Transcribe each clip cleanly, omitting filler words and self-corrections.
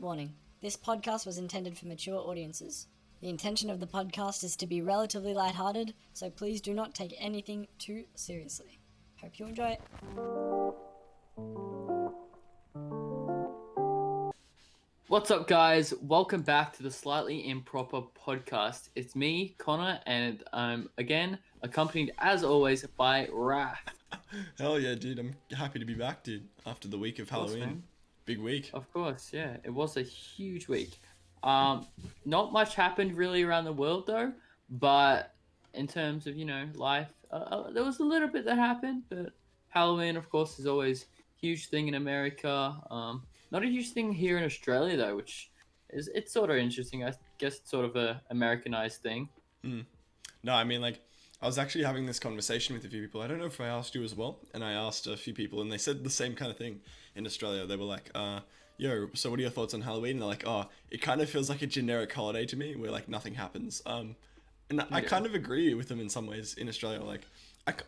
Warning: this podcast was intended for mature audiences. The intention of the podcast is to be relatively lighthearted, so please do not take anything too seriously. Hope you enjoy it. What's up, guys? Welcome back to the Slightly Improper Podcast. It's me, Connor, and I'm again accompanied, as always, by Raph. Hell yeah, dude. I'm happy to be back, dude, after the week of Halloween. Man. Big week. Of course, yeah. It was a huge week. Not much happened really around the world, though, but in terms of, life, there was a little bit that happened, but Halloween, of course, is always a huge thing in America. Not a huge thing here in Australia, though, which it's sort of interesting. I guess it's sort of a Americanized thing. No, I mean, I was actually having this conversation with a few people. I don't know if I asked you as well, and I asked a few people, and they said the same kind of thing in Australia. They were like, yo, so what are your thoughts on Halloween? And they're like, oh, it kind of feels like a generic holiday to me where, nothing happens. And I kind of agree with them in some ways in Australia.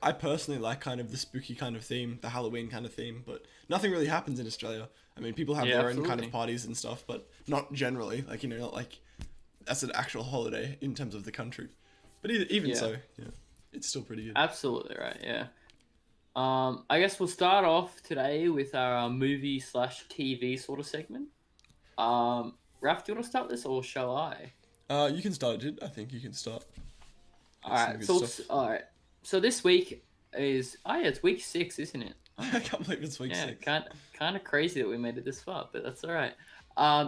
I personally like kind of the spooky kind of theme, the Halloween kind of theme, but nothing really happens in Australia. I mean, people have their own kind of parties and stuff, but not generally. Not like that's an actual holiday in terms of the country. But even so, yeah, it's still pretty good. Absolutely right, yeah. I guess we'll start off today with our movie/TV sort of segment. Raph, do you want to start this or shall I? You can start, dude. I think you can start. Alright, so this week is... it's week 6, isn't it? I can't believe it's week 6. Kind of crazy that we made it this far, but that's alright.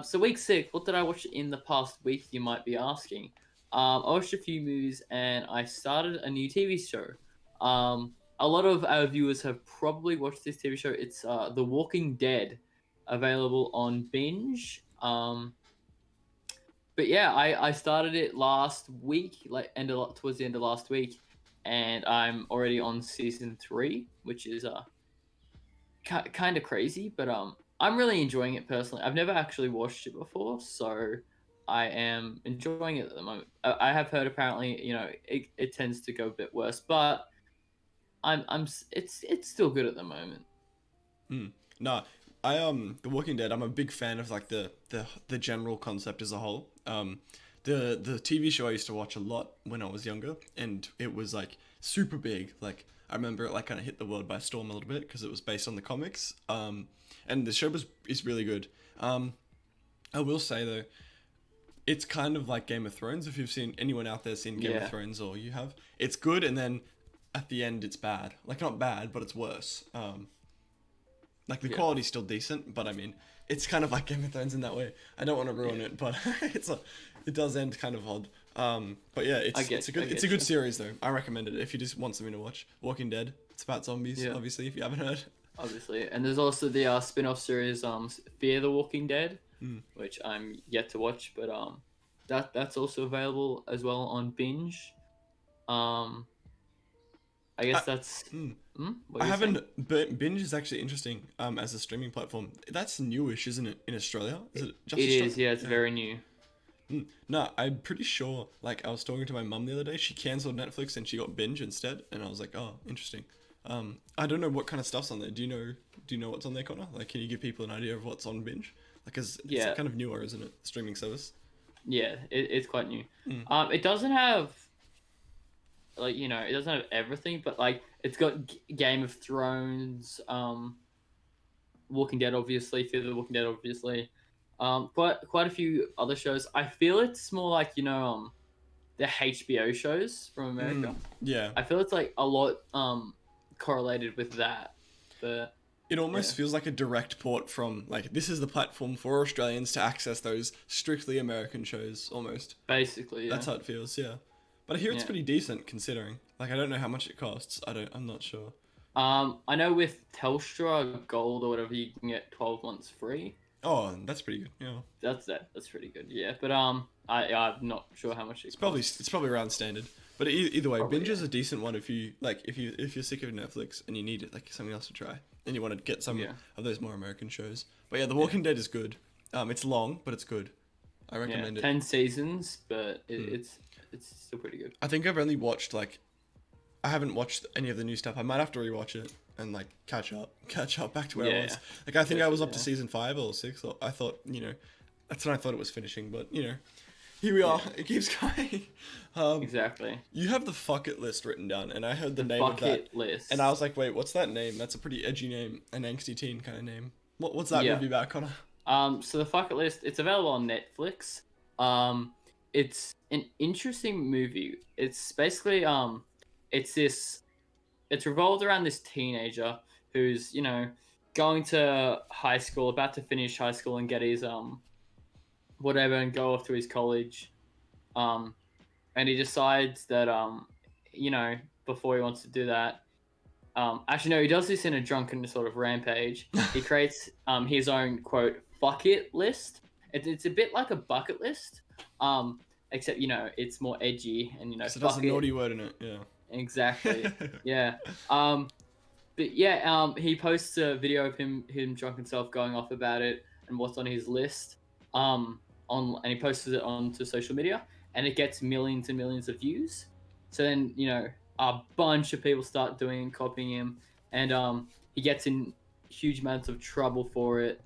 So week 6, what did I watch in the past week, you might be asking? I watched a few movies and I started a new TV show. A lot of our viewers have probably watched this TV show. It's The Walking Dead, available on Binge. But yeah, I started it last week, towards the end of last week, and I'm already on season 3, which is kind of crazy, but I'm really enjoying it personally. I've never actually watched it before, so I am enjoying it at the moment. I have heard apparently, it tends to go a bit worse, but it's still good at the moment. No, The Walking Dead, I'm a big fan of the general concept as a whole. The TV show I used to watch a lot when I was younger, and it was super big. I remember it kind of hit the world by storm a little bit because it was based on the comics. And the show is really good. I will say though, it's kind of like Game of Thrones. If you've seen anyone out there seen Game of Thrones, or you have, it's good, and then at the end it's bad. Not bad, but it's worse. The quality's still decent, but I mean, it's kind of like Game of Thrones in that way. I don't want to ruin it, but it does end kind of odd. But yeah, it's a good series though. I recommend it if you just want something to watch. Walking Dead. It's about zombies, obviously, if you haven't heard. Obviously, and there's also the spin-off series Fear the Walking Dead, which I'm yet to watch, but that's also available as well on Binge. I guess that's. I haven't. Binge is actually interesting. As a streaming platform, that's newish, isn't it? In Australia, is it? Just Australia? Is. Yeah, it's very new. No, I'm pretty sure. I was talking to my mum the other day. She cancelled Netflix and she got Binge instead, and I was like, oh, interesting. I don't know what kind of stuff's on there. Do you know what's on there, Connor? Can you give people an idea of what's on Binge? Cause it's kind of newer, isn't it? Streaming service. Yeah, it's quite new. It doesn't have. It doesn't have everything, but it's got Game of Thrones, Walking Dead, obviously, Fear the Walking Dead, obviously, quite a few other shows. I feel it's more the HBO shows from America. Yeah, I feel it's a lot correlated with that, but it almost feels like a direct port from this is the platform for Australians to access those strictly American shows, almost. Basically, yeah. That's how it feels, yeah. But I hear it's pretty decent considering. I don't know how much it costs. I'm not sure. I know with Telstra Gold or whatever, you can get 12 months free. Oh, that's pretty good. Yeah. That's pretty good. Yeah, but I'm not sure how much it costs. It's probably around standard. But either way, Binge is a decent one if you if you're sick of Netflix and you need something else to try and you want to get some of those more American shows. But yeah, The Walking Dead is good. It's long, but it's good. I recommend it. 10 seasons, but it's still pretty good. I think I've only watched I haven't watched any of the new stuff. I might have to rewatch it and catch up back to where I was. I think I was up to season 5 or 6. Or I thought That's when I thought it was finishing, but you know, here we are. It keeps going. Exactly. You have the Fuck It list written down, and I heard the name Fuck of that, It list. and I was like, wait, what's that name? That's a pretty edgy name, an angsty teen kind of name. What's that movie about, Connor? So the Fuck It list, it's available on Netflix. It's an interesting movie. It's basically it's revolved around this teenager who's, you know, going to high school, about to finish high school and get his whatever and go off to his college. And he decides that you know, before he wants to do that, actually no, he does this in a drunken sort of rampage. He creates his own quote fuck it list. It's a bit like a bucket list, except, you know, it's more edgy and, you know, So there's a naughty word in it, yeah. Exactly. Yeah. But yeah, he posts a video of him drunk himself going off about it and what's on his list. And he posts it onto social media, and it gets millions and millions of views. So then, you know, a bunch of people start doing and copying him, and he gets in huge amounts of trouble for it.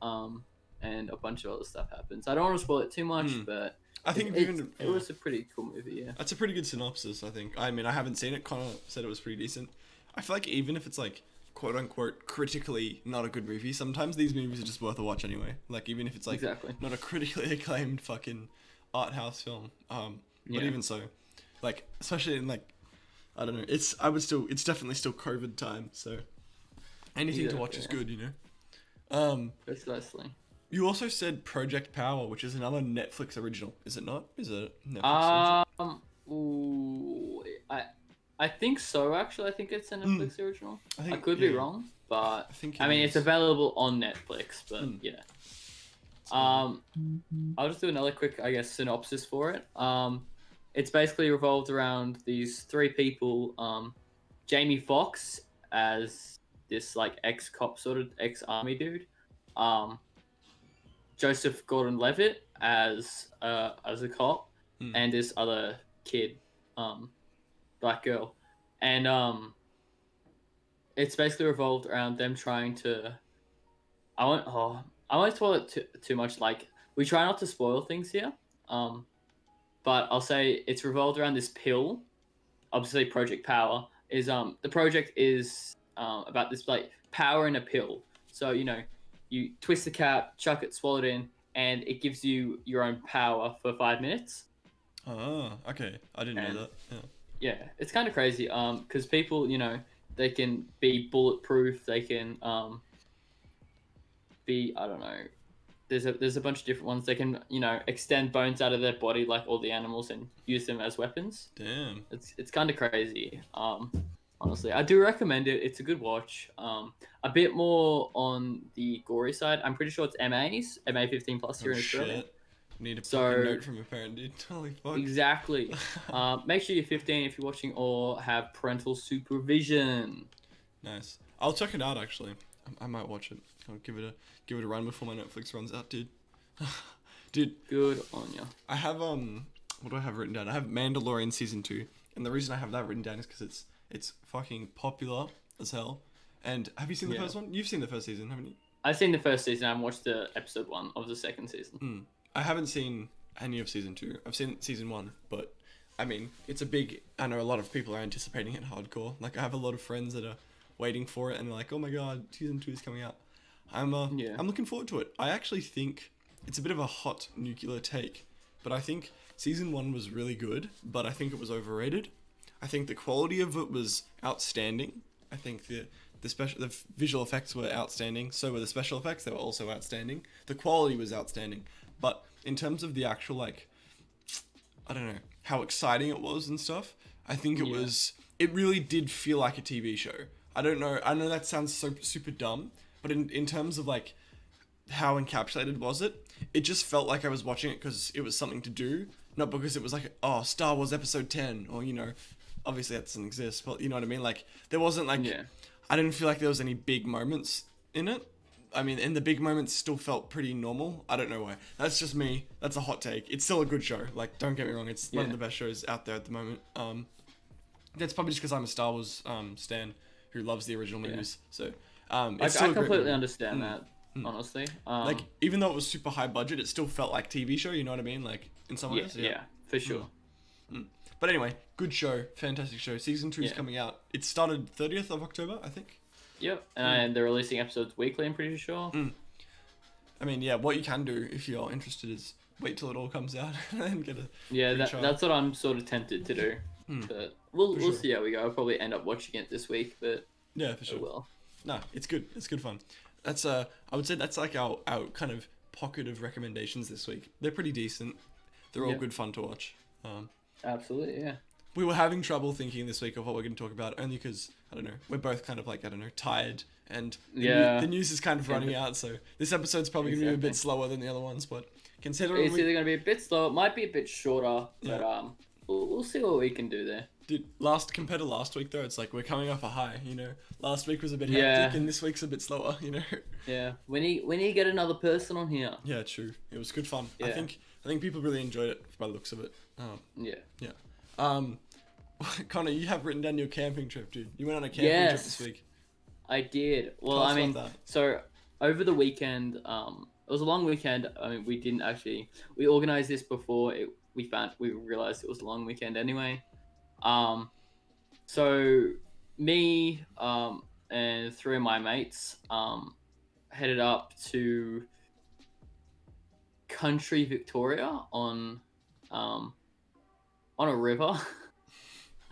And a bunch of other stuff happens. I don't want to spoil it too much, but I think it was a pretty cool movie. Yeah, that's a pretty good synopsis. I think. I mean, I haven't seen it. Connor said it was pretty decent. I feel like even if it's like quote unquote critically not a good movie, sometimes these movies are just worth a watch anyway. Like even if it's like not a critically acclaimed fucking art house film. But even so, like especially in like, I don't know. It's definitely still COVID time, so anything to watch is good, you know. Precisely. You also said Project Power, which is another Netflix original, is it not? Is it Netflix original? Ooh, I think so. Actually, I think it's a Netflix original. I could be wrong, but I mean, it's available on Netflix. But yeah. I'll just do another quick, I guess, synopsis for it. It's basically revolved around these three people. Jamie Foxx as this like ex-cop sort of ex-army dude. Joseph Gordon-Levitt as a cop, and this other kid, black girl, and it's basically revolved around them trying to. I won't spoil it too much. Like, we try not to spoil things here, but I'll say it's revolved around this pill. Obviously, Project Power is the project is about this like power in a pill. So, you know, you twist the cap, chuck it, swallow it in, and it gives you your own power for 5 minutes. Oh, okay. I didn't know that. Yeah, it's kind of crazy. Because people, you know, they can be bulletproof. They can be, I don't know. There's a bunch of different ones. They can, you know, extend bones out of their body like all the animals and use them as weapons. Damn. It's kind of crazy. Honestly, I do recommend it. It's a good watch. A bit more on the gory side. I'm pretty sure it's MA 15 plus here in Australia. Shit. Need a fucking note from a parent, dude. Holy fuck. Exactly. Make sure you're 15 if you're watching, or have parental supervision. Nice. I'll check it out actually. I might watch it. I'll give it a run before my Netflix runs out, dude. Dude. Good on ya. I have what do I have written down? I have Mandalorian season 2, and the reason I have that written down is because it's fucking popular as hell. And have you seen the first one? You've seen the first season, haven't you? I've seen the first season. I haven't watched the episode 1 of the second season. I haven't seen any of season 2. I've seen season 1, but I mean, it's a big. I know a lot of people are anticipating it hardcore. Like, I have a lot of friends that are waiting for it, and they're like, "Oh my god, season 2 is coming out." I'm looking forward to it. I actually think it's a bit of a hot nuclear take, but I think season 1 was really good, but I think it was overrated. I think the quality of it was outstanding. I think the visual effects were outstanding. So were the special effects. They were also outstanding. The quality was outstanding. But in terms of the actual, like, I don't know, how exciting it was and stuff, I think it really did feel like a TV show. I don't know. I know that sounds so super dumb, but in terms of, like, how encapsulated was it, it just felt like I was watching it because it was something to do, not because it was like, oh, Star Wars Episode 10, or, you know, obviously that doesn't exist, but you know what I mean? Like, there wasn't, like, I didn't feel like there was any big moments in it. I mean, and the big moments still felt pretty normal. I don't know why. That's just me. That's a hot take. It's still a good show. Like, don't get me wrong. It's one of the best shows out there at the moment. That's probably just because I'm a Star Wars stan who loves the original movies. So, I completely understand that. honestly. Like, even though it was super high budget, it still felt like TV show. You know what I mean? Like in some ways. Yeah, for sure. But anyway, good show, fantastic show. Season 2 is coming out. It started 30th of October, I think. Yep, and they're releasing episodes weekly. I'm pretty sure. I mean, yeah, what you can do if you're interested is wait till it all comes out and get a that's what I'm sort of tempted to do. But we'll see how we go. I'll probably end up watching it this week, but yeah, for sure. Well, No, it's good. It's good fun. That's I would say that's like our kind of pocket of recommendations this week. They're pretty decent. They're all good fun to watch. Absolutely, yeah. We were having trouble thinking this week of what we're going to talk about, only because, I don't know, we're both kind of like, I don't know, tired, and the news is kind of running out, so this episode's probably going to be a bit slower than the other ones, but considering it's either going to be a bit slower, it might be a bit shorter, but we'll see what we can do there. Dude, compared to last week, though, it's like we're coming off a high, you know? Last week was a bit hectic, and this week's a bit slower, you know? Yeah, we need to get another person on here. Yeah, true. It was good fun. Yeah. I think people really enjoyed it by the looks of it. Yeah. Connor, you have written down your camping trip, dude. You went on a camping trip this week. I did. Well, Tell us about that. so over the weekend, it was a long weekend. I mean, we organized this before we realized it was a long weekend anyway. So me, and 3 of my mates, headed up to country Victoria on a river.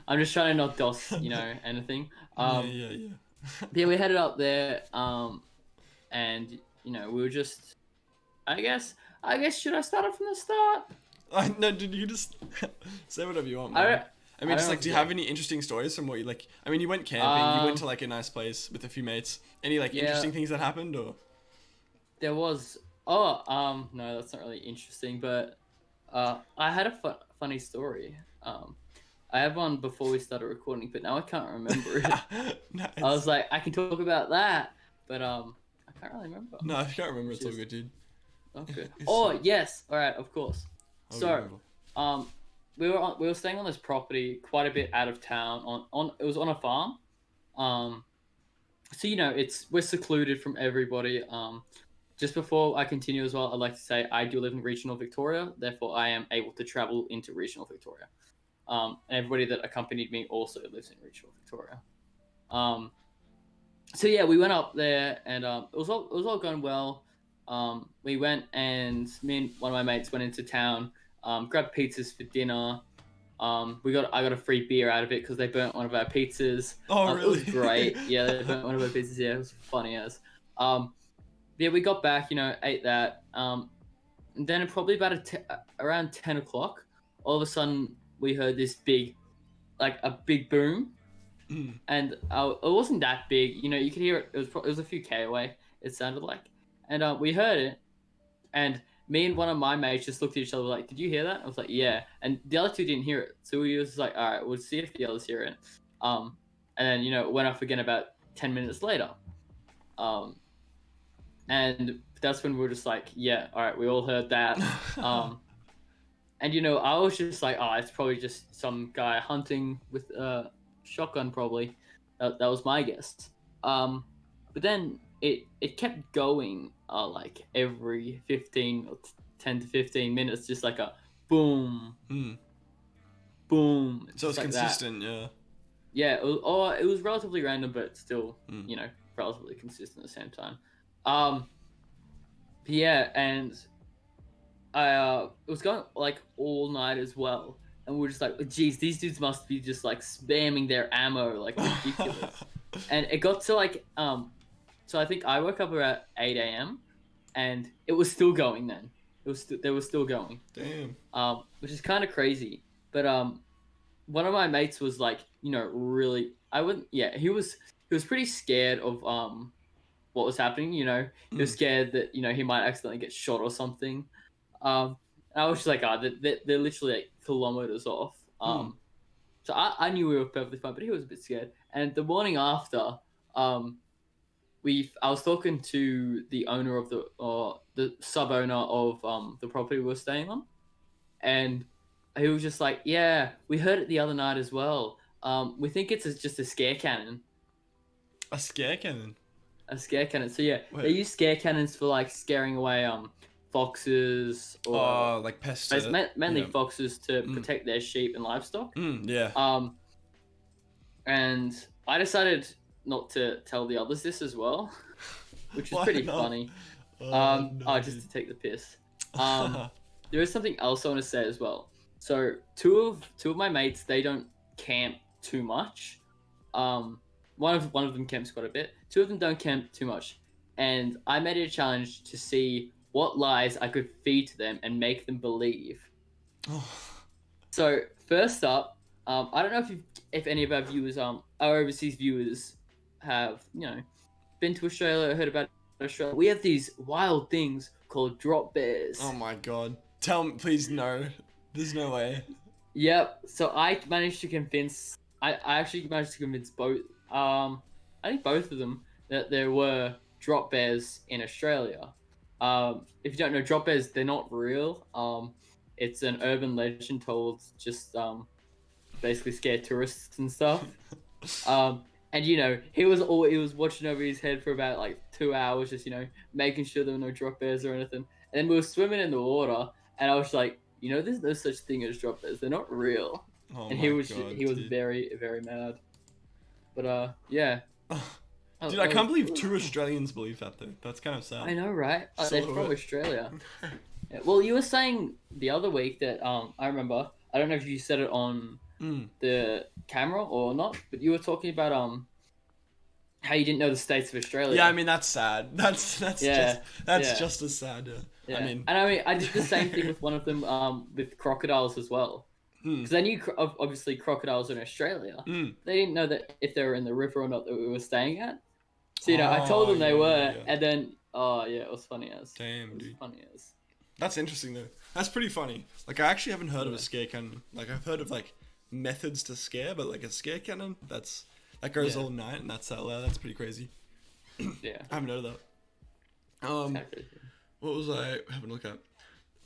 I'm just trying to not doss, anything. Yeah, we headed up there, and we were just, I guess, should I start it from the start? No, dude, you just say whatever you want, man. I mean, just like, do you have any interesting stories from what you like? I mean, you went camping, you went to like a nice place with a few mates. Any like interesting things that happened, or? There was. No, that's not really interesting, but I had a funny story. I had one before we started recording, but now I can't remember it. Nice. I was like, I can talk about that, but I can't really remember. No, I can't remember. It's all good, dude. Okay. Yes. All right. Of course. So, we were staying on this property quite a bit out of town. It was on a farm. So we're secluded from everybody. Just before I continue as well, I'd like to say I do live in regional Victoria, therefore I am able to travel into regional Victoria. And everybody that accompanied me also lives in regional Victoria. So yeah, we went up there, and it was all going well. We went, and me and one of my mates went into town, grabbed pizzas for dinner. I got a free beer out of it because they burnt one of our pizzas. Oh, really? It was great. Yeah, they burnt one of our pizzas. Yeah, it was funny as. Yeah, we got back, ate that. And then probably about around 10 o'clock, all of a sudden we heard this big boom. And it wasn't that big. You could hear it. It was a few K away, it sounded like. And we heard it. And me and one of my mates just looked at each other like, did you hear that? I was like, yeah. And the other two didn't hear it. So we was like, all right, we'll see if the others hear it. And then, it went off again about 10 minutes later. And that's when we were just like, yeah, all right, we all heard that. And, I was just like, oh, it's probably just some guy hunting with a shotgun, probably. That was my guess. But then it kept going, like every 10 to 15 minutes, just like a boom, boom. So it's like consistent, that. yeah. Yeah, it was relatively random, but still, relatively consistent at the same time. Yeah, and it was going like all night as well, and we were just like, geez, these dudes must be just like spamming their ammo like ridiculous. And it got to like so I think I woke up around 8 a.m. and it was still going then. They were still going. Damn. Which is kind of crazy. But one of my mates was like, really, he was pretty scared of what was happening. He was scared that he might accidentally get shot or something. And I was just like, they're literally like kilometers off. So I knew we were perfectly fine, but he was a bit scared. And the morning after, I was talking to the owner of the sub owner of the property we were staying on, and he was just like, yeah, we heard it the other night as well. We think it's just a scare cannon. A scare cannon? A scare cannon. So yeah, Wait. they use scare cannons for like scaring away foxes or like pests. it's mainly yeah. foxes to protect their sheep and livestock. Yeah. And I decided not to tell the others this as well, which is Why pretty not? funny. No, Just to take the piss. There is something else I want to say as well. So two of my mates, they don't camp too much. One of them camps quite a bit. Two of them don't camp too much, and I made it a challenge to see what lies I could feed to them and make them believe. So first up, I don't know if any of our viewers, our overseas viewers, have been to Australia or heard about Australia. We have these wild things called drop bears. Oh my god! Tell me, please. No, there's no way. Yep. So I managed to convince. I actually managed to convince both. I think both of them that there were drop bears in Australia. If you don't know, drop bears, they're not real. It's an urban legend told just basically scare tourists and stuff. And he was watching over his head for about like 2 hours, just making sure there were no drop bears or anything. And then we were swimming in the water, and I was like, there's no such thing as drop bears. They're not real. Oh And my he was dude. very, very mad. But yeah. Dude, I can't believe 2 Australians believe that though. That's kind of sad. I know, right? So They're from Australia. Yeah, well, you were saying the other week that I remember. I don't know if you said it on the camera or not, but you were talking about how you didn't know the states of Australia. Yeah, I mean that's sad. That's just as sad. Yeah. Yeah. I did the same thing with one of them with crocodiles as well. Because I knew obviously crocodiles are in Australia. They didn't know that if they were in the river or not that we were staying at. So I told them they were, and then it was funny as. Damn, dude. Funny as. That's interesting though. That's pretty funny. Like I actually haven't heard of a scare cannon. Like I've heard of like methods to scare, but like a scare cannon, that goes all night and that's that loud. That's pretty crazy. Yeah. I haven't heard of that. What was I having a look at?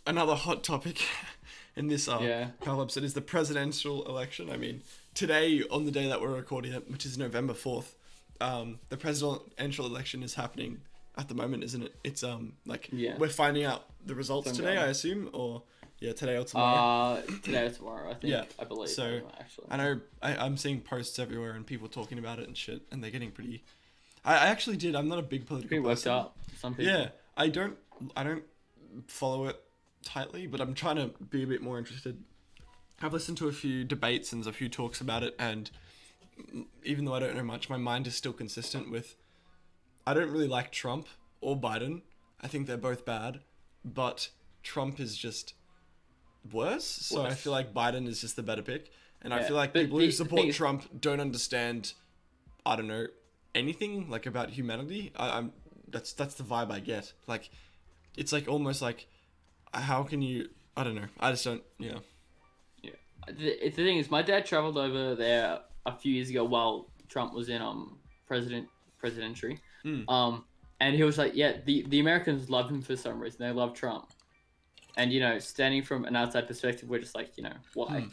Another hot topic in this panel episode is the presidential election. I mean, today, on the day that we're recording it, which is November 4th, the presidential election is happening at the moment, isn't it? It's we're finding out the results today, I assume, or today or tomorrow. Today or tomorrow, I think. Yeah, I believe. So actually, I know I'm seeing posts everywhere and people talking about it and shit, and they're getting pretty. I actually did. I'm not a big political person. Worked up. Some people. Yeah, I don't follow it tightly, but I'm trying to be a bit more interested. I've listened to a few debates and a few talks about it, and even though I don't know much, my mind is still consistent with I don't really like Trump or Biden. I think they're both bad, but Trump is just worse. So I feel like Biden is just the better pick, and I feel like people who support Trump don't understand, I don't know, anything like about humanity. That's the vibe I get. Like it's like almost like how can you? I don't know. I just don't. Yeah. Yeah. The thing is, my dad traveled over there a few years ago while Trump was in presidentiary. And he was like, yeah, the Americans love him for some reason. They love Trump. And standing from an outside perspective, we're just like, why?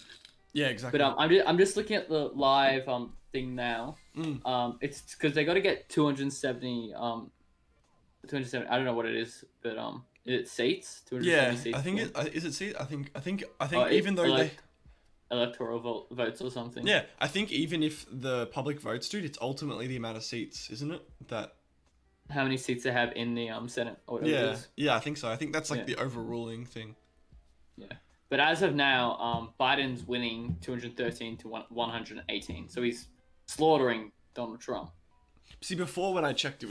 Yeah, exactly. But I'm just looking at the live thing now. It's because they got to get 270. I don't know what it is, but it's seats. 270 seats. I think is it seats? I think even though they electoral votes or something. Yeah, I think even if the public votes, dude, it's ultimately the amount of seats, isn't it? That how many seats they have in the Senate or whatever it is. Yeah, I think so. I think that's like the overruling thing. Yeah. But as of now, Biden's winning 213 to 118. So he's slaughtering Donald Trump. See, before when I checked, it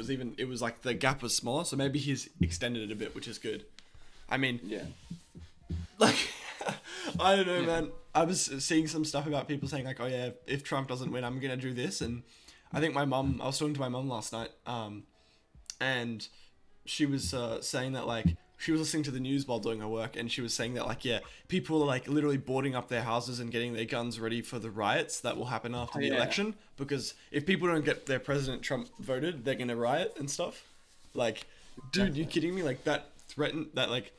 was like the gap was smaller, so maybe he's extended it a bit, which is good. I mean, like, I don't know, man. I was seeing some stuff about people saying like, oh yeah, if Trump doesn't win, I'm gonna do this, and I think I was talking to my mum last night, and she was saying that like she was listening to the news while doing her work, and she was saying that like people are like literally boarding up their houses and getting their guns ready for the riots that will happen after the election, because if people don't get their President Trump voted, they're gonna riot and stuff. Like, dude, you kidding me? Like that like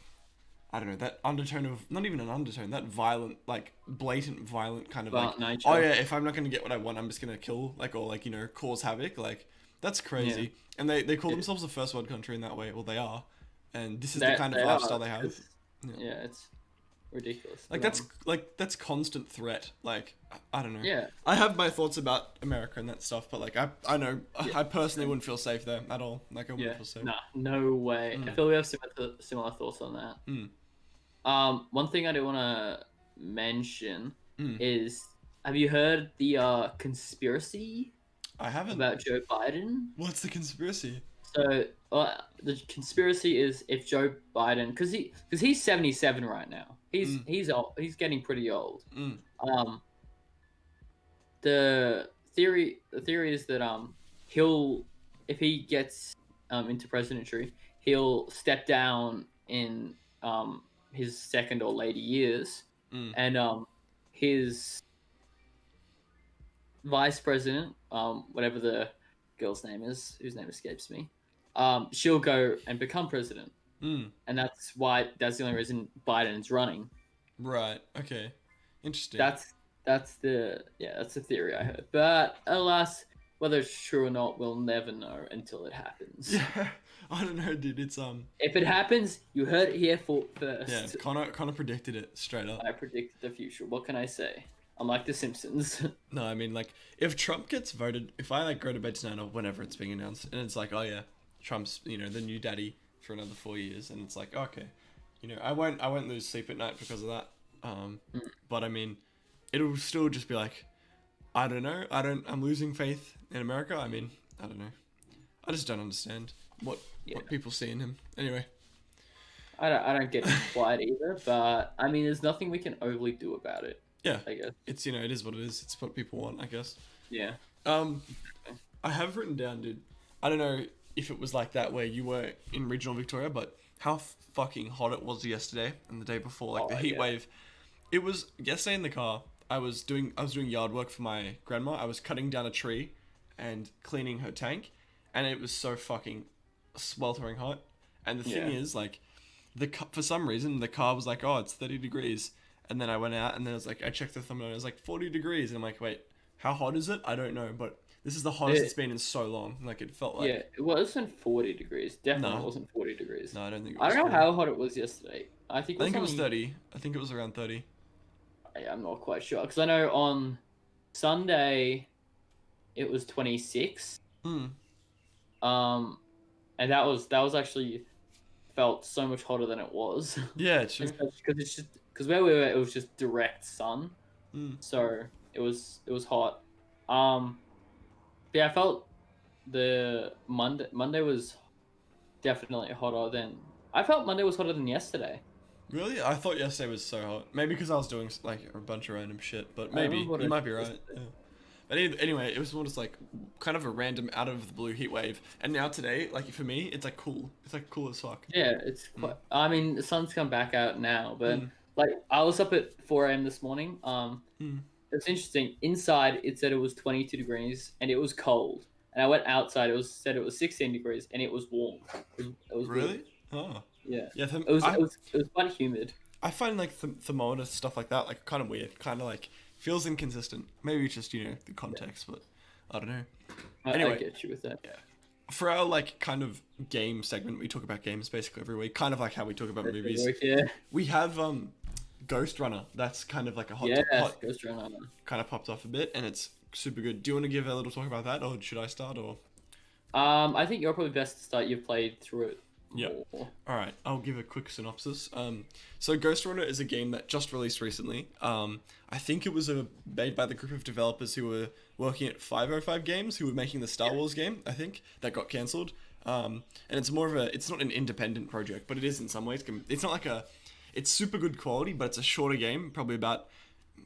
I don't know, that undertone of, not even an undertone, that violent, like blatant violent kind of like, nature. Oh yeah, if I'm not gonna get what I want, I'm just gonna kill, like, or like, cause havoc. Like, That's crazy. And they call themselves a first world country in that way. Well, they are. And this is the They- kind of they lifestyle are, they have. 'cause- Yeah, it's ridiculous. Like that's constant threat. Like I don't know. Yeah. I have my thoughts about America and that stuff, but like I know I personally wouldn't feel safe there at all. Like I wouldn't feel safe. Nah, no way. I feel we have similar thoughts on that. One thing I do want to mention is, have you heard the conspiracy I haven't. about Joe Biden? What's the conspiracy? So the conspiracy is if Joe Biden, because he's 77 right now. He's old. He's getting pretty old. The theory is that he'll, if he gets into presidency, he'll step down in his second or later years, and his vice president, whatever the girl's name is, whose name escapes me, she'll go and become president, and that's the only reason Biden's running. Right. Okay. Interesting. That's the theory I heard. But alas, whether it's true or not, we'll never know until it happens. Yeah. I don't know, dude. It's If it happens, you heard it here first. Yeah. Connor predicted it straight up. I predicted the future. What can I say? I'm like The Simpsons. No, I mean, like, if Trump gets voted, if I like go to bed tonight or whenever it's being announced, and it's like, oh yeah, Trump's, the new daddy for another 4 years, and it's like, okay, I won't lose sleep at night because of that. But I mean, it'll still just be like, I don't know, I'm losing faith in America. I mean, I don't know, I just don't understand what people see in him. Anyway, I don't get quiet either, but I mean, there's nothing we can overly do about it. Yeah, I guess it's it is what it is. It's what people want, I guess. Yeah. I have written down, dude. I don't know if it was like that where you were in regional Victoria, but how fucking hot it was yesterday and the day before, like the heat wave. It was yesterday in the car. I was doing yard work for my grandma. I was cutting down a tree and cleaning her tank, and it was so fucking sweltering hot. And the thing is, like, for some reason the car was like, oh, it's 30 degrees. And then I went out and then I checked the thermometer, it was like 40 degrees. And I'm like, wait, how hot is it? I don't know, but this is the hottest it's been in so long. Like, it felt like... Yeah, it wasn't 40 degrees. Definitely wasn't 40 degrees. No, I don't think it was. I don't know how hot it was yesterday. I think it was 30. I think it was around 30. I'm not quite sure. Because I know on Sunday, it was 26. And that was actually felt so much hotter than it was. Yeah, true. Because where we were, it was just direct sun. So it was hot. Yeah, I felt the Monday was definitely hotter than... I felt Monday was hotter than yesterday. Really? I thought yesterday was so hot. Maybe because I was doing like a bunch of random shit, but maybe you might be right. Yeah. But anyway, it was more just like kind of a random out of the blue heat wave. And now today, like for me, it's like cool. It's like cool as fuck. Yeah, it's quite... I mean, the sun's come back out now, but like I was up at 4 a.m. this morning. It's interesting. Inside, it said it was 22 degrees and it was cold. And I went outside. It said it was 16 degrees and it was warm. It was really? Weird. Oh. Yeah. Yeah. It was quite humid. I find like thermometer stuff like that like kind of weird. Kind of like feels inconsistent. Maybe it's just the context, but I don't know. Anyway, I get you with that. Yeah. For our like kind of game segment, we talk about games basically every week. Kind of like how we talk about movies. We have Ghost Runner. That's kind of like a hot Ghost Runner. Kind of popped off a bit, and it's super good. Do you want to give a little talk about that, or should I start? Or I think you're probably best to start. You've played through it. Yeah. All right. I'll give a quick synopsis. So Ghost Runner is a game that just released recently. I think it was made by the group of developers who were working at 505 Games, who were making the Star Wars game. I think that got cancelled. And it's more of it's not an independent project, but it is in some ways. It's not like it's super good quality, but it's a shorter game, probably about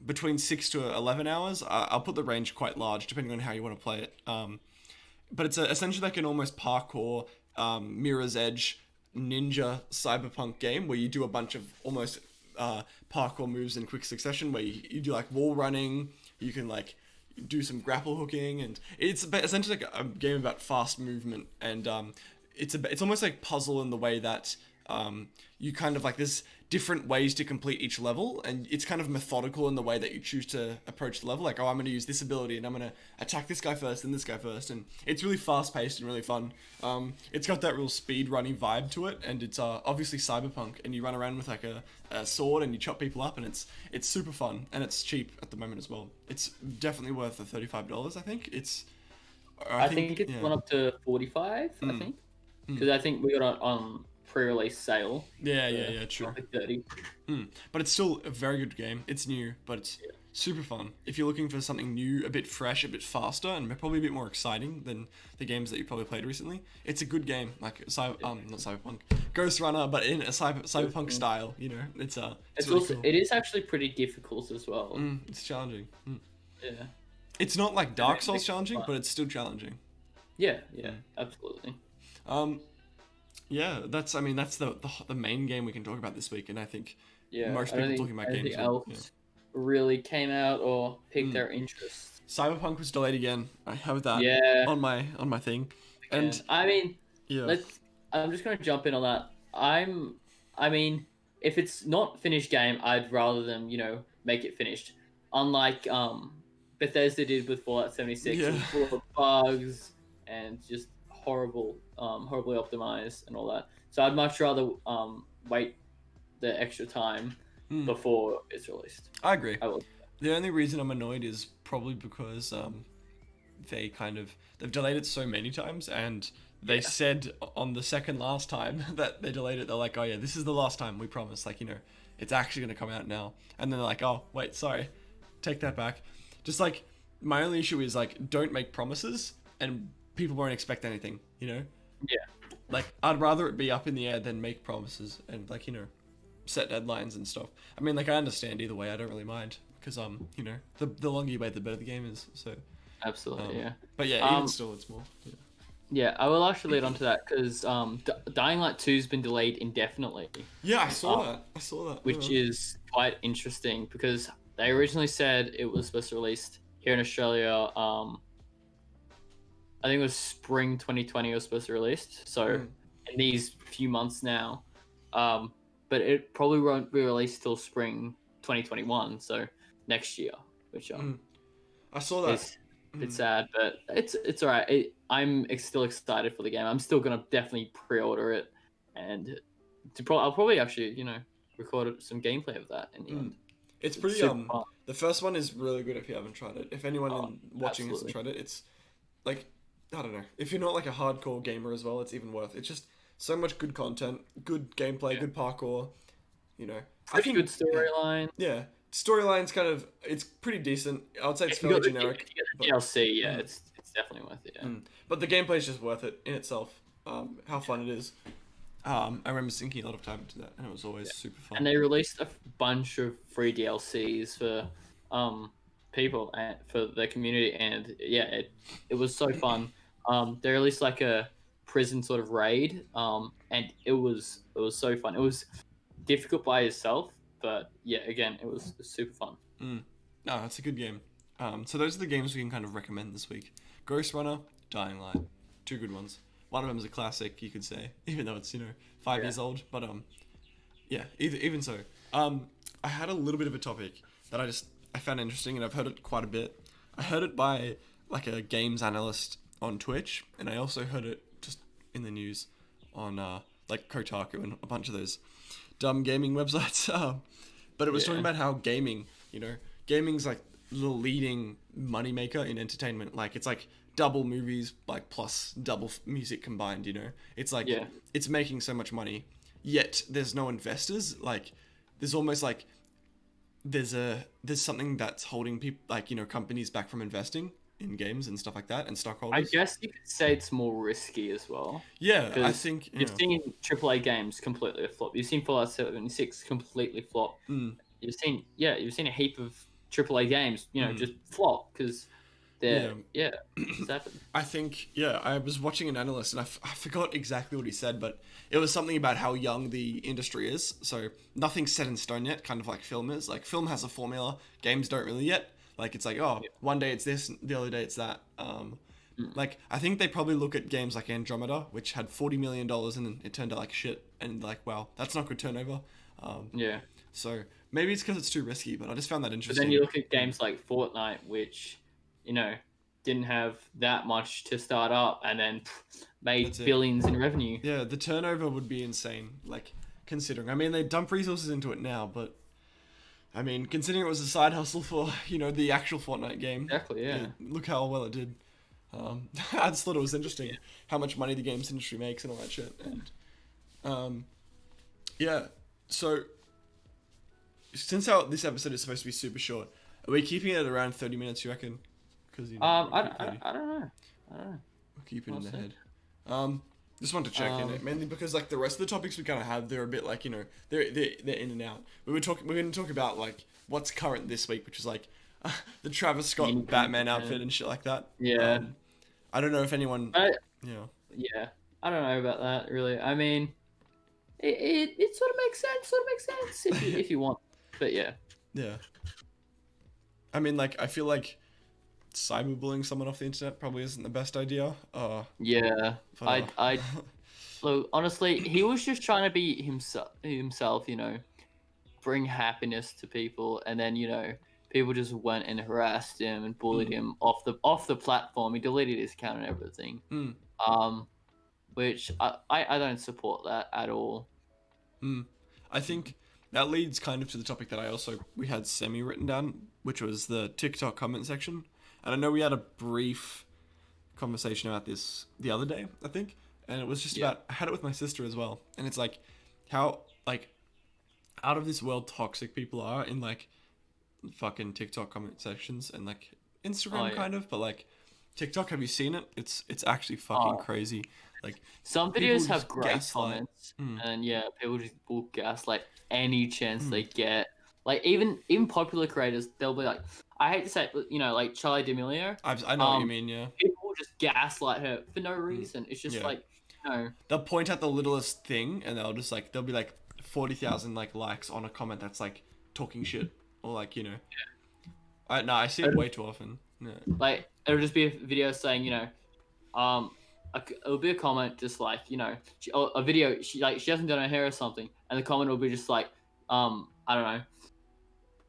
between 6 to 11 hours. I'll put the range quite large, depending on how you want to play it. But it's essentially like an almost parkour, Mirror's Edge, ninja cyberpunk game where you do a bunch of almost parkour moves in quick succession, where you do like wall running, you can like do some grapple hooking, and it's essentially like a game about fast movement, and it's almost like puzzle in the way that you kind of like there's different ways to complete each level, and it's kind of methodical in the way that you choose to approach the level. Like, oh, I'm going to use this ability, and I'm going to attack this guy first and this guy first, and it's really fast-paced and really fun. It's got that real speed-running vibe to it, and it's obviously cyberpunk, and you run around with like a sword and you chop people up, and it's super fun, and it's cheap at the moment as well. It's definitely worth the $35, I think. I think it's gone up to 45, I think. Because I think we got on pre-release sale. Yeah, true. Like 30. But it's still a very good game. It's new, but it's super fun. If you're looking for something new, a bit fresh, a bit faster, and probably a bit more exciting than the games that you probably played recently, it's a good game. Like not Cyberpunk, Ghost Runner, but in a cyberpunk style. You know, it's really also cool. It is actually pretty difficult as well. It's challenging. Yeah. It's not like Dark Souls challenging, but it's still challenging. Yeah, absolutely. Yeah, that's the main game we can talk about this week, and I think most I people don't talking about games. anything else really came out or piqued their interest. Cyberpunk was delayed again. I have that on my thing, and I mean, yeah, I'm just gonna jump in on that. I mean, if it's not finished game, I'd rather them make it finished. Unlike Bethesda did with Fallout 76, it was full of bugs and just horribly optimized and all that. So I'd much rather wait the extra time before it's released. I agree. I will. The only reason I'm annoyed is probably because they've delayed it so many times, and they said on the second last time that they delayed it, they're like, oh yeah, this is the last time, we promise, like, it's actually going to come out now. And then they're like, oh wait, sorry, take that back. Just like, my only issue is like, don't make promises and people won't expect anything, Yeah. Like, I'd rather it be up in the air than make promises and like, set deadlines and stuff. I mean, like, I understand either way, I don't really mind, because the longer you wait, the better the game is. So absolutely, yeah. But yeah, even still, it's more. Yeah, I will actually lead on to that because Dying Light 2 has been delayed indefinitely. Yeah, I saw that. Which is quite interesting because they originally said it was supposed to release here in Australia. I think it was spring 2020 it was supposed to release. So in these few months now, but it probably won't be released till spring 2021. So next year, which I saw that. Is a bit sad, but it's alright. I'm still excited for the game. I'm still gonna definitely pre-order it, and I'll probably actually record some gameplay of that in the end. It's pretty the first one is really good if you haven't tried it. If anyone watching hasn't tried it, it's like, I don't know. If you're not like a hardcore gamer as well, it's even worth it. It's just so much good content, good gameplay, good parkour. Pretty good storyline. Yeah, storyline's kind of, it's pretty decent. I would say it's fairly generic. If you get the DLC, it's definitely worth it. Yeah. But the gameplay is just worth it in itself. How fun it is. I remember sinking a lot of time into that, and it was always super fun. And they released a bunch of free DLCs for people and for the community, and it was so fun. They released like a prison sort of raid, and it was so fun. It was difficult by yourself, but again, it was super fun. No, it's a good game. So those are the games we can kind of recommend this week. Ghost Runner, Dying Light, 2 good ones. One of them is a classic, you could say, even though it's 5 years old. But even so, I had a little bit of a topic that I found interesting, and I've heard it quite a bit. I heard it by like a games analyst on Twitch, and I also heard it just in the news on like Kotaku and a bunch of those dumb gaming websites. But it was talking about how gaming's like the leading moneymaker in entertainment. Like, it's like double movies, like, plus double music combined, It's like, it's making so much money, yet there's no investors. Like, there's almost like there's something that's holding people, like, companies back from investing in games and stuff like that, and stockholders. I guess you could say it's more risky as well. Yeah, I think you've seen AAA games completely flop. You've seen Fallout 76 completely flop. You've seen a heap of AAA games, just flop because they're it's happened. I think I was watching an analyst, and I forgot exactly what he said, but it was something about how young the industry is. So nothing's set in stone yet, kind of like film is. Like, film has a formula, games don't really yet. Like, it's like, one day it's this, the other day it's that. Like, I think they probably look at games like Andromeda, which had $40 million, and then it turned out like shit, and like, wow, that's not good turnover. Yeah. So maybe it's because it's too risky, but I just found that But interesting. then you look at games like Fortnite, which, didn't have that much to start up and then made That's it. billions in revenue. Yeah, the turnover would be insane. Like, considering, I mean, they dump resources into it now, but I mean, considering it was a side hustle for the actual Fortnite game. Exactly, yeah. Look how well it did. I just thought it was interesting how much money the games industry makes and all that shit. And yeah, so since this episode is supposed to be super short, are we keeping it around 30 minutes? You reckon? Because I don't know. we'll keep it We'll in the see. head. Just want to check in it mainly because like the rest of the topics we kind of have, they're a bit like they're in and out. We're going to talk about like what's current this week, which is like the Travis Scott Batman outfit and shit like that. Yeah. I don't know if anyone. Yeah, I don't know about that really. I mean, it sort of makes sense if you want. But yeah. Yeah. I mean, like I feel like cyberbullying someone off the internet probably isn't the best idea. Yeah. But, I look, honestly, he was just trying to be himself, bring happiness to people, and then people just went and harassed him and bullied him off the platform. He deleted his account and everything. Which I don't support that at all. I think that leads kind of to the topic that we had written down, which was the TikTok comment section. And I know we had a brief conversation about this the other day, I think, and it was just about, I had it with my sister as well, and it's like how like out of this world toxic people are in like fucking TikTok comment sections and like Instagram kind of, but like TikTok, have you seen it? It's actually fucking crazy. Like some people videos have just great gaslight. comments, and people just will gaslight any chance they get. Like even popular creators, they'll be like, I hate to say it, but like Charli D'Amelio. I know what you mean, yeah. People will just gaslight her for no reason. It's just like, They'll point at the littlest thing and they'll be like 40,000 like likes on a comment that's like talking shit or like I see it way too often. Yeah. Like it'll just be a video saying it'll be a comment just like a video she hasn't done her hair or something, and the comment will be just like I don't know,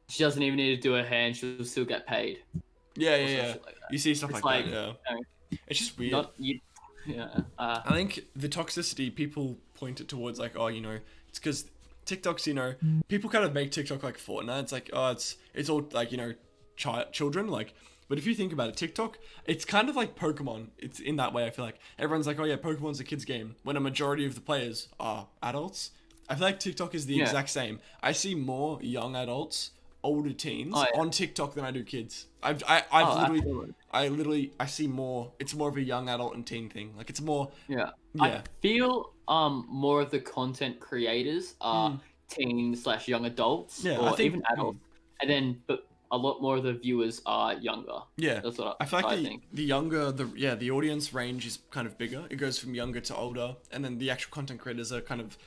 she doesn't even need to do her hair and she'll still get paid. Yeah. Like you see stuff like that, yeah. It's just weird. I think the toxicity, people point it towards like, it's because TikTok's, people kind of make TikTok like Fortnite. It's like, it's all like, children, like, but if you think about it, TikTok, it's kind of like Pokemon. It's in that way, I feel like. Everyone's like, oh yeah, Pokemon's a kid's game, when a majority of the players are adults. I feel like TikTok is the exact same. I see more young adults, older teens on TikTok than I do kids. I see more. It's more of a young adult and teen thing. Like it's more. Yeah. I feel more of the content creators are teen/young adults or even adults, and then but a lot more of the viewers are younger. Yeah, that's what I feel like the younger the audience range is kind of bigger. It goes from younger to older, and then the actual content creators are kind of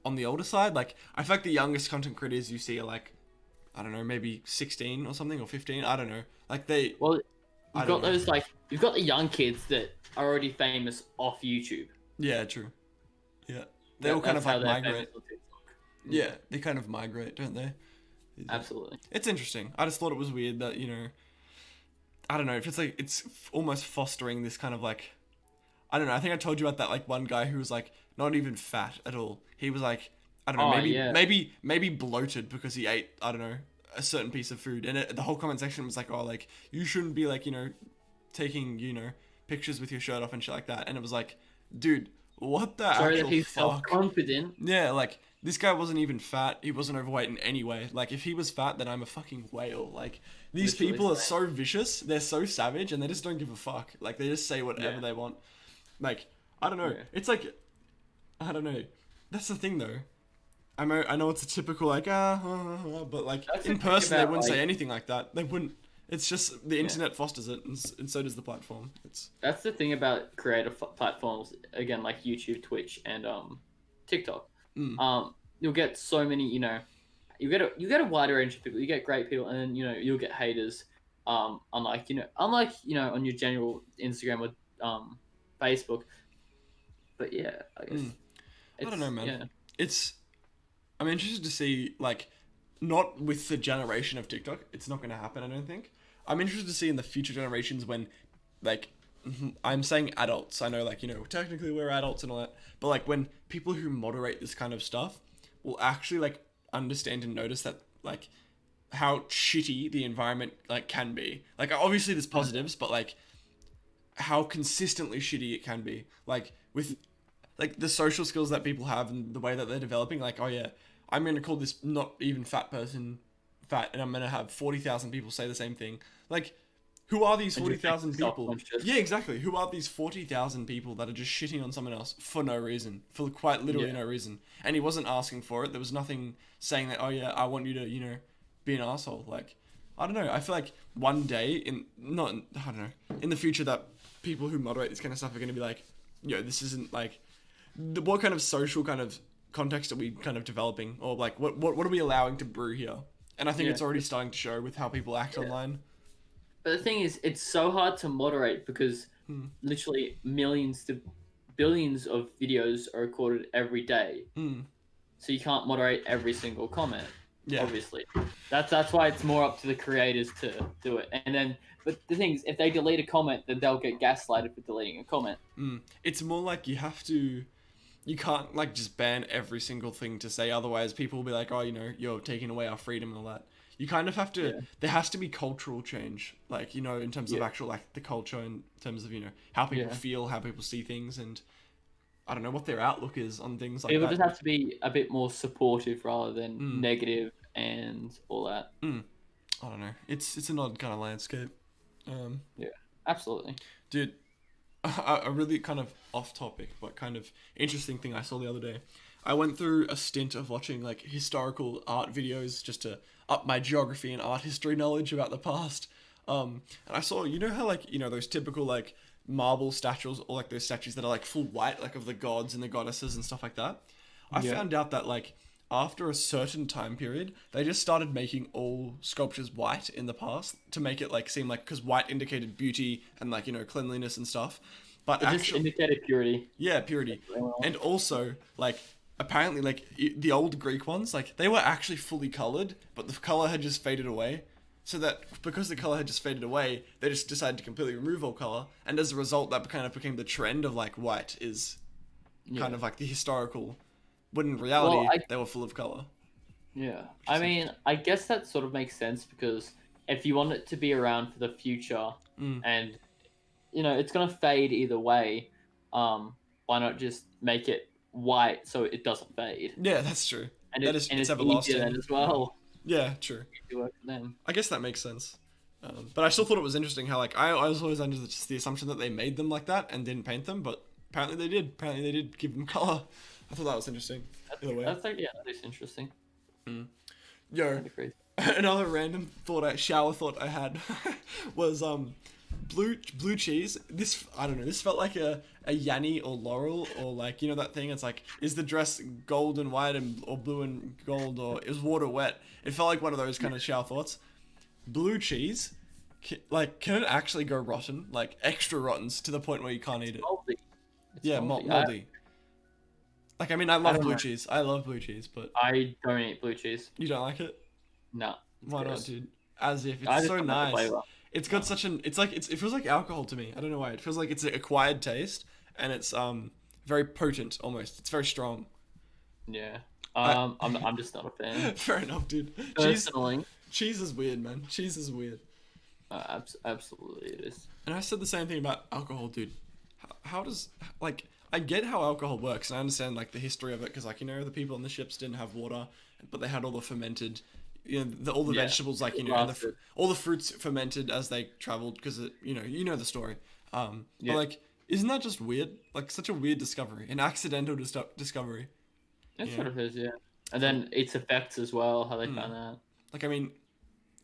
on the older side. Like I feel like the youngest content creators you see are like, I don't know, maybe 16 or something, or 15. I don't know. Like they. Well, you've got those you've got the young kids that are already famous off YouTube. Yeah, true. Yeah, they all kind of like migrate. Yeah, they kind of migrate, don't they? Absolutely. It's interesting. I just thought it was weird that I don't know if it's almost fostering this kind of like, I don't know. I think I told you about that like one guy who was like not even fat at all. He was like, I don't know, maybe bloated because he ate, I don't know, a certain piece of food. And the whole comment section was like, oh, like you shouldn't be like, taking, pictures with your shirt off and shit like that. And it was like, dude, what the actual he's fuck? Self-confident. Yeah, like this guy wasn't even fat. He wasn't overweight in any way. Like if he was fat, then I'm a fucking whale. Like these people are so vicious. They're so savage, and they just don't give a fuck. Like they just say whatever they want. Like I don't know. Yeah. It's like I don't know. That's the thing though. I know it's a typical like but like that's in person they wouldn't say anything like that. They wouldn't. It's just the internet fosters it, and so does the platform. That's the thing about creative platforms. Again, like YouTube, Twitch, and TikTok. You'll get so many. You get a wider range of people. You get great people, and then you'll get haters. Unlike on your general Instagram or Facebook. But yeah, I guess. I don't know, man. Yeah. It's I'm interested to see, like, not with the generation of TikTok. It's not going to happen, I don't think. I'm interested to see in the future generations when, like, I'm saying adults. I know, like, technically we're adults and all that. But, like, when people who moderate this kind of stuff will actually, like, understand and notice that, like, how shitty the environment, like, can be. Like, obviously there's positives, but, like, how consistently shitty it can be. Like, with, like, the social skills that people have and the way that they're developing, like, oh yeah, I'm going to call this not even fat person fat, and I'm going to have 40,000 people say the same thing. Like, who are these 40,000 people? Yeah, exactly. Who are these 40,000 people that are just shitting on someone else for no reason? For quite literally no reason. And he wasn't asking for it. There was nothing saying that, oh yeah, I want you to, be an asshole. Like, I don't know. I feel like one day in the future that people who moderate this kind of stuff are going to be like, this isn't like, what kind of social kind of context are we kind of developing? Or like, what are we allowing to brew here? And I think it's already starting to show with how people act online. But the thing is, it's so hard to moderate because literally millions to billions of videos are recorded every day. So you can't moderate every single comment. Yeah. Obviously. That's why it's more up to the creators to do it. And then, but the thing is, if they delete a comment, then they'll get gaslighted for deleting a comment. It's more like you can't like just ban every single thing to say, otherwise people will be like, oh, you're taking away our freedom and all that. You kind of have to, there has to be cultural change, like, in terms of actual, like, the culture, in terms of, how people feel, how people see things, and I don't know what their outlook is on things like that. People just have to be a bit more supportive rather than negative and all that. I don't know. It's an odd kind of landscape. Yeah, absolutely. Dude, a really kind of off topic, but kind of interesting thing I saw the other day. I went through a stint of watching, like, historical art videos just to up my geography and art history knowledge about the past. And I saw, how, like, those typical, like, marble statues, or, like, those statues that are, like, full white, like, of the gods and the goddesses and stuff like that. I found out that, like, after a certain time period, they just started making all sculptures white in the past to make it, like, seem like, because white indicated beauty and, like, cleanliness and stuff. But it just indicated purity. Yeah, purity. And also, like, apparently, like, the old Greek ones, like, they were actually fully colored, but the color had just faded away. So that, because the color had just faded away, they just decided to completely remove all color. And as a result, that kind of became the trend of, like, white is kind of like the historical, when in reality, they were full of color. Yeah. I mean, I guess that sort of makes sense, because if you want it to be around for the future and, it's going to fade either way, why not just make it white so it doesn't fade? Yeah, that's true. And it's everlasting as well. Yeah, true. I guess that makes sense. But I still thought it was interesting how, like, I was always under the assumption that they made them like that and didn't paint them, but apparently they did. Apparently they did give them color. I thought that was interesting. That is interesting. Yo, another random shower thought I had was blue cheese. This, I don't know, this felt like a Yanni or Laurel, or, like, that thing, it's like, is the dress gold and white or blue and gold, or is water wet? It felt like one of those kind of shower thoughts. Blue cheese, can it actually go rotten? Like, extra rotten to the point where you can't eat it? Moldy. Moldy. Like, I mean, I love blue cheese. I love blue cheese, but I don't eat blue cheese. You don't like it? No. Why not, dude? As if it's so nice. It's got such an, it feels like alcohol to me. I don't know why. It feels like it's an acquired taste, and it's very potent almost. It's very strong. Yeah. I'm just not a fan. Fair enough, dude. Personally. Cheese is weird, man. Cheese is weird. Absolutely it is. And I said the same thing about alcohol, dude. How does, like, I get how alcohol works, and I understand, like, the history of it, because, like, the people on the ships didn't have water, but they had all the fermented, all the vegetables, like, and all the fruits fermented as they traveled, because the story. But, like, isn't that just weird? Like, such a weird discovery, an accidental discovery. It sort of is, yeah. And then its effects as well, how they found that. Like, I mean,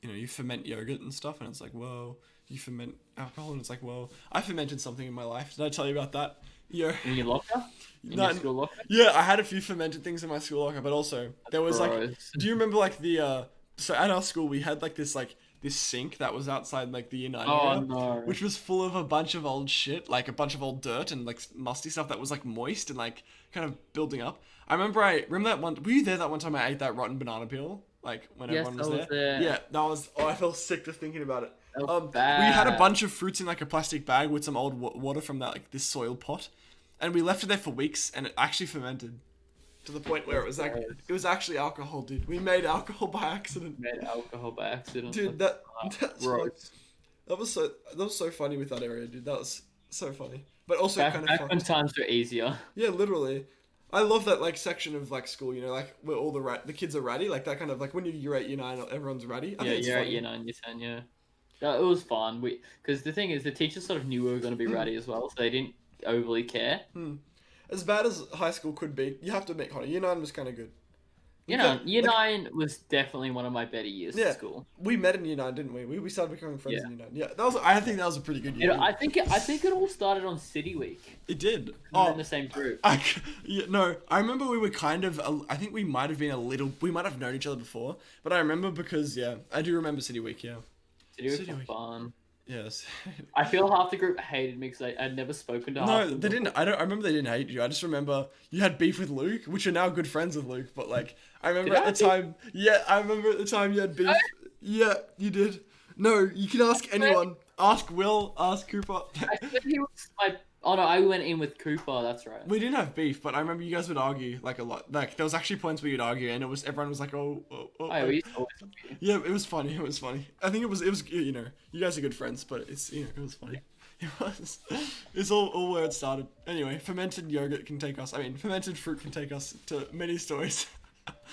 you ferment yogurt and stuff, and it's like, whoa. You ferment alcohol, and it's like, whoa. I fermented something in my life. Did I tell you about that? Yeah. In your locker? Your school locker? Yeah, I had a few fermented things in my school locker, but also there was, like, do you remember, like, so at our school we had, like, this, like, this sink that was outside like the year 9 Oh area, no. which was full of a bunch of old shit, like a bunch of old dirt and like musty stuff that was like moist and like kind of building up. I remember that one. Were you there that one time I ate that rotten banana peel? Like when Yes, everyone was I was there. there. Yeah, that was. Oh, I felt sick just thinking about it. That was We had a bad. bunch of fruits in like a plastic bag with some old water from that like this soil pot, and we left it there for weeks, and it actually fermented to the point where it was like it was actually alcohol, dude. We made alcohol by accident. Made alcohol by accident. Dude, that's gross. that was so funny with that area, dude. That was so funny, but also kind of Back when times were easier. yeah, literally. I love that like section of like school, you know, like where all the kids are ratty, like that kind of like when you're 8, year 9, everyone's ratty. I Yeah, think it's you're at funny. year 9, year 10, yeah. It was fun. Because the thing is, the teachers sort of knew we were going to be ratty as well, so they didn't overly care. As bad as high school could be, you have to admit, Connor, year 9 was kind of good. You know, year 9 was definitely one of my better years Yeah. at school. We met in year 9, didn't we? We started becoming friends Yeah. in year 9. Yeah, I think that was a pretty good You year. know, I think it all started on City Week. It did. We were Oh, in the same group. yeah, no, I remember we were kind of. I think we might have been we might have known each other before, but I remember because yeah, I do remember City Week. Yeah. City Week City was Week. fun. Yes. I feel half the group hated me because I'd never spoken to half No, of them they before. didn't. I remember they didn't hate you. I just remember you had beef with Luke, which you're now good friends with Luke. But like, I remember Did I at the time. Yeah, I remember at the time you had beef. Yeah, you did. No, you can ask anyone. Ask Will. Ask Cooper. I think he was my... Oh no, I went in with Cooper, that's right. We didn't have beef, but I remember you guys would argue like a lot. Like there was actually points where you'd argue, and everyone was like, "Oh." We used to always argue. Yeah, it was funny. It was funny. I think it was. You know, you guys are good friends, but it's it was funny. It was. It's all where it started. Anyway, fermented yogurt can take us. I mean, fermented fruit can take us to many stories.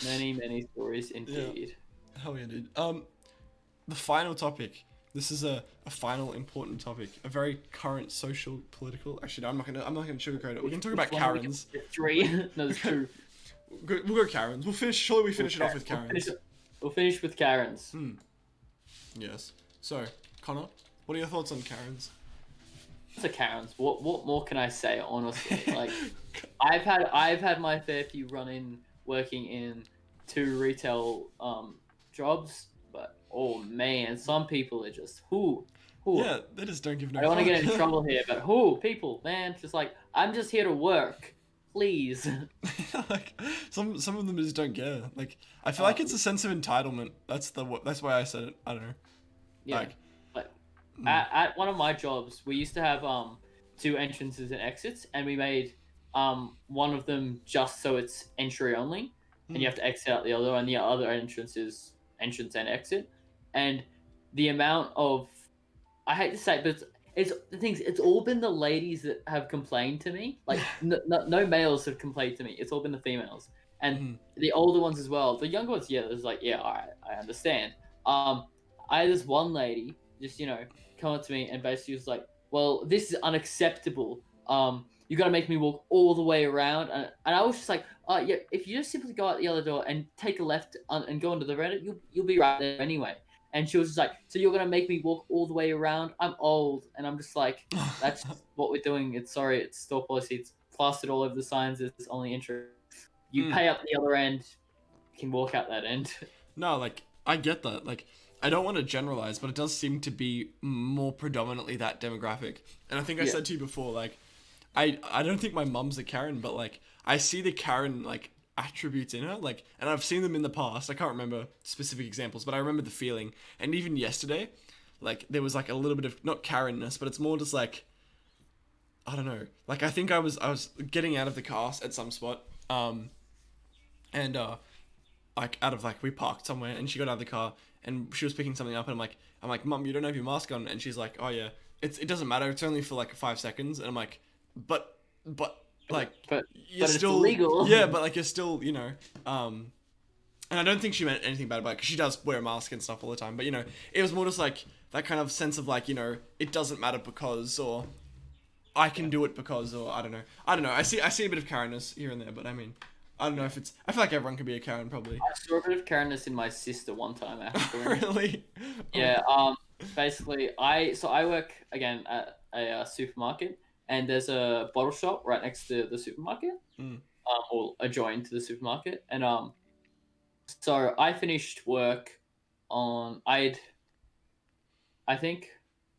Many stories indeed. Hell yeah, dude. The final topic. This is a final important topic. A very current social, political. Actually, no, I'm not gonna sugarcoat it. We can talk about Karens. 3. No, there's 2. We'll go Karens. We'll finish. Surely we finish it off with Karens. We'll finish with Karens. Yes. So, Connor, what are your thoughts on Karens? So Karens, what more can I say? Honestly, like I've had my fair few run-in working in 2 retail jobs, but oh man, some people are just who. Yeah, they just don't give no. I don't want to fuck. get in trouble here, but people, man, just like I'm just here to work, please. Like some of them just don't care. Like I feel like it's a sense of entitlement. That's why I said it. I don't know. Yeah. Like At one of my jobs, we used to have 2 entrances and exits, and we made one of them just so it's entry only, and you have to exit out the other, and the other entrance is entrance and exit. And the amount of, I hate to say it, but it's all been the ladies that have complained to me. Like no males have complained to me. It's all been the females, and the older ones as well. The younger ones, yeah, there's like, yeah, all right, I understand. I had this one lady just come up to me and basically was like, well, this is unacceptable. You got to make me walk all the way around. And I was just like, yeah, if you just simply go out the other door and take a left and go into the Reddit, you'll be right there anyway. And she was just like, so you're going to make me walk all the way around? I'm old. And I'm just like, that's what we're doing. It's store policy. It's plastered all over the signs. It's only entry. You pay up the other end, you can walk out that end. No, like I get that. Like I don't want to generalize, but it does seem to be more predominantly that demographic. And I think I said to you before, like I don't think my mum's a Karen, but like I see the Karen like attributes in her, like, and I've seen them in the past. I can't remember specific examples, but I remember the feeling. And even yesterday, like there was like a little bit of not Karen-ness, but it's more just like I don't know. Like I think I was getting out of the car at some spot, and like out of like we parked somewhere, and she got out of the car and she was picking something up, and I'm like, Mum, you don't have your mask on, and she's like, oh yeah, it doesn't matter, it's only for like 5 seconds, and I'm like, but like you're but still it's illegal. Yeah, but like you're still and I don't think she meant anything bad about it because she does wear a mask and stuff all the time, but it was more just like that kind of sense of like it doesn't matter because, or I can do it because, or I don't know. I see a bit of Karen-ness here and there, but I mean, I don't know if it's. I feel like everyone can be a Karen, probably. I saw a bit of Karen-ness in my sister one time, actually. Really? Yeah. Basically, I work again at a supermarket, and there's a bottle shop right next to the supermarket, or adjoined to the supermarket, and so I finished work on. I think,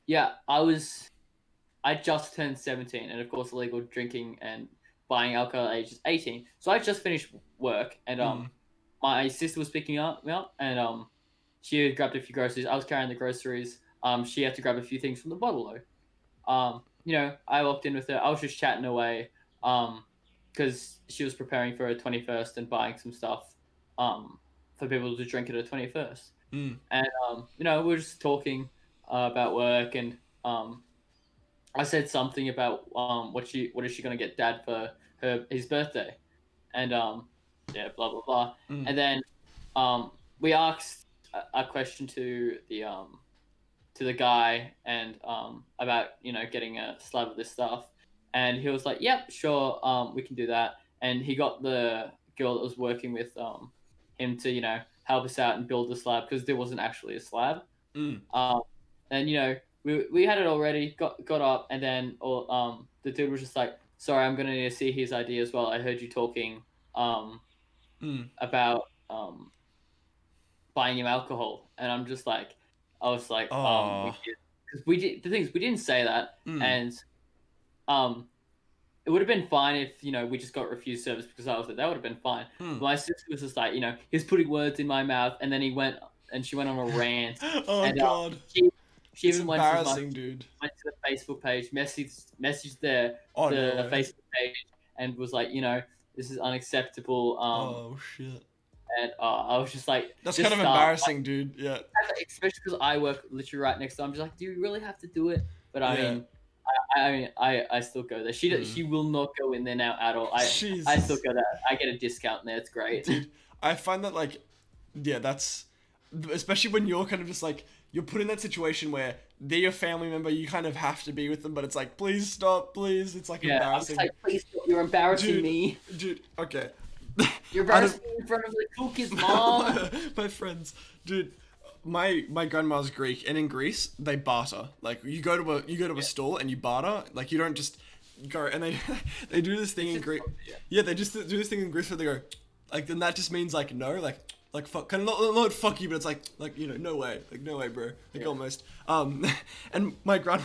I just turned 17, and of course, illegal drinking and buying alcohol at age is 18. So I just finished work, and my sister was picking me up, and she had grabbed a few groceries. I was carrying the groceries. She had to grab a few things from the bottle though. I walked in with her. I was just chatting away, because she was preparing for her 21st and buying some stuff, for people to drink at her 21st. And we were just talking about work, and I said something about what is she gonna get Dad for his birthday, and blah blah blah, and then we asked a question to the guy, and about getting a slab of this stuff, and he was like, "Yep, sure, we can do that," and he got the girl that was working with him to help us out and build the slab because there wasn't actually a slab. And we had it already, got up, and then the dude was just like, "Sorry, I'm gonna need to see his ID as well. I heard you talking about buying him alcohol," and I was like, because we did. The thing is, we didn't say that, and it would have been fine if we just got refused service because I was there. That would have been fine. My sister was just like, he's putting words in my mouth, and then she went on a rant. Oh, God. She even went to dude. Went to the Facebook page, messaged the Facebook page, and was like, this is unacceptable. Oh shit. And I was just like, that's kind of embarrassing, dude. Yeah. Especially because I work literally right next to. I'm just like, do you really have to do it? But I still go there. She will not go in there now at all. I still go there. I get a discount there. It's great. Dude, I find that that's especially when you're kind of just like, you're put in that situation where they're your family member, you kind of have to be with them, but it's like, please stop, please. It's like embarrassing. I'm like, please stop. You're embarrassing me. Dude, okay. You're embarrassing me in front of the cool kids' mom. My friends. Dude, my grandma's Greek, and in Greece they barter. Like you go to a stall and you barter. Like you don't just go, and they do this thing in Greece. Yeah, they just do this thing in Greece where they go, like, then that just means like no, like fuck, kind of not fuck you, but it's like no way, bro, almost. And my grandma,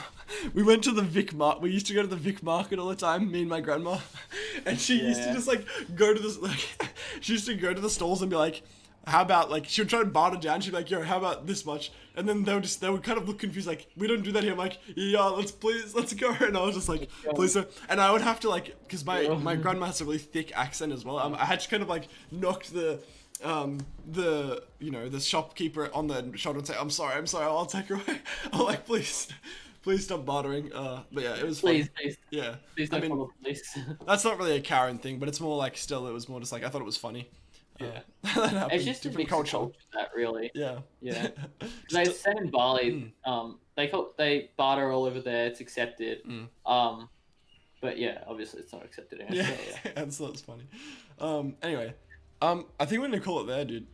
we went to the Vic Market. We used to go to the Vic Market all the time, me and my grandma, and she used to just go to this, she used to go to the stalls and be like, how about, she would try to barter down. She'd be like, yo, how about this much? And then they would kind of look confused, like, we don't do that here. I'm like, yeah, let's go. And I was just like, please sir. And I would have to because my grandma has a really thick accent as well. I had to kind of knock the shopkeeper on the shoulder and say, I'm sorry, I'll take her away. I'm like, please stop bartering. But yeah, it was fun. Please. Yeah. Please don't call the police. That's not really a Karen thing, but it's more still, it was more just I thought it was funny. Yeah. It's just a different culture. That really. Yeah. Yeah. They said in Bali, they barter all over there. It's accepted. But yeah, obviously it's not accepted in Australia. Yeah, that's funny. Anyway, I think we're gonna call it there, dude.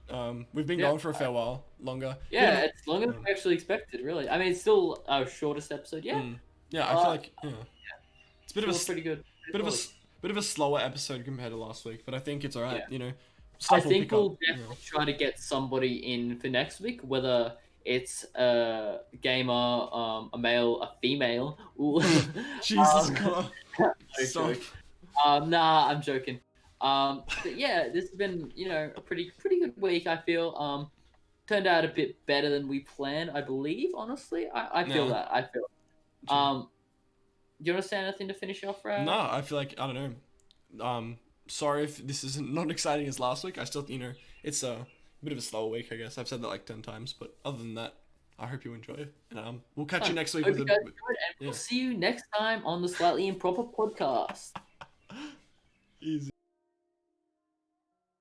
We've been going for a fair while longer. Yeah, it's longer than we actually expected. Really, I mean, it's still our shortest episode. Yeah. Yeah, I feel like it's a bit of a pretty good. Bit of a slower episode compared to last week, but I think it's alright. Yeah. I think we'll definitely try to get somebody in for next week, whether it's a gamer, a male, a female. Jesus God. Stop. Nah, I'm joking. But yeah, this has been, a pretty good week, I feel. Turned out a bit better than we planned, I believe, honestly. I feel that. Do you want to say anything to finish off, Raph? No, I feel like, I don't know. Sorry if this isn't not exciting as last week. I still, it's a bit of a slower week, I guess. I've said that 10 times, but other than that, I hope you enjoy it. And we'll catch you next week. Hope you guys enjoy it, and we'll see you next time on the Slightly Improper Podcast. Easy.